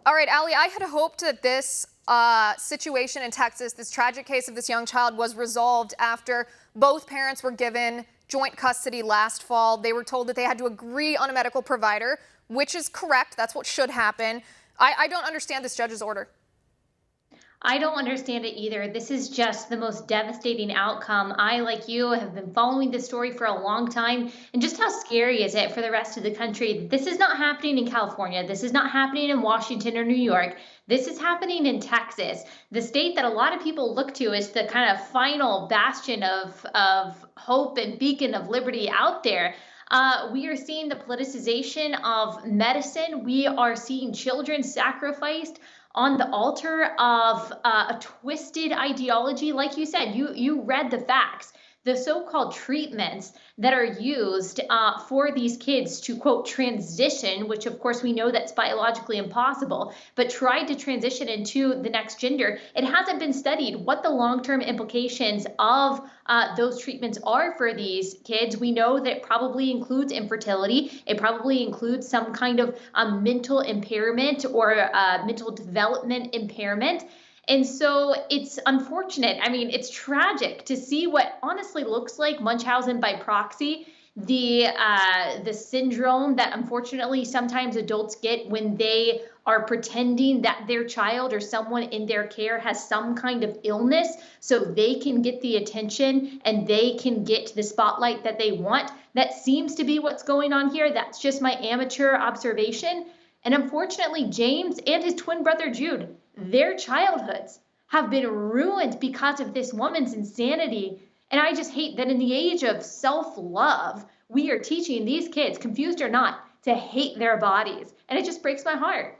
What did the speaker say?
All right, Ali, I had hoped that this situation in Texas, this tragic case of this young child, was resolved after both parents were given joint custody last fall. They were told that they had to agree on a medical provider, which is correct. That's what should happen. I don't understand this judge's order. I don't understand it either. This is just the most devastating outcome. I, like you, have been following this story for a long time. And just how scary is it for the rest of the country? This is not happening in California. This is not happening in Washington or New York. This is happening in Texas, the state that a lot of people look to as the kind of final bastion of hope and beacon of liberty out there. We are seeing the politicization of medicine. We are seeing children sacrificed on the altar of a twisted ideology. Like you said, you read the facts. The so-called treatments that are used for these kids to, quote, transition, which of course we know that's biologically impossible, but tried to transition into the next gender. It hasn't been studied what the long-term implications of those treatments are for these kids. We know that it probably includes infertility. It probably includes some kind of mental impairment or mental development impairment. And so it's unfortunate. I mean, it's tragic to see what honestly looks like Munchausen by proxy, the syndrome that unfortunately sometimes adults get when they are pretending that their child or someone in their care has some kind of illness so they can get the attention and they can get the spotlight that they want. That seems to be what's going on here. That's just my amateur observation. And unfortunately, James and his twin brother Jude, their childhoods have been ruined because of this woman's insanity. And I just hate that in the age of self love, we are teaching these kids, confused or not, to hate their bodies. And it just breaks my heart.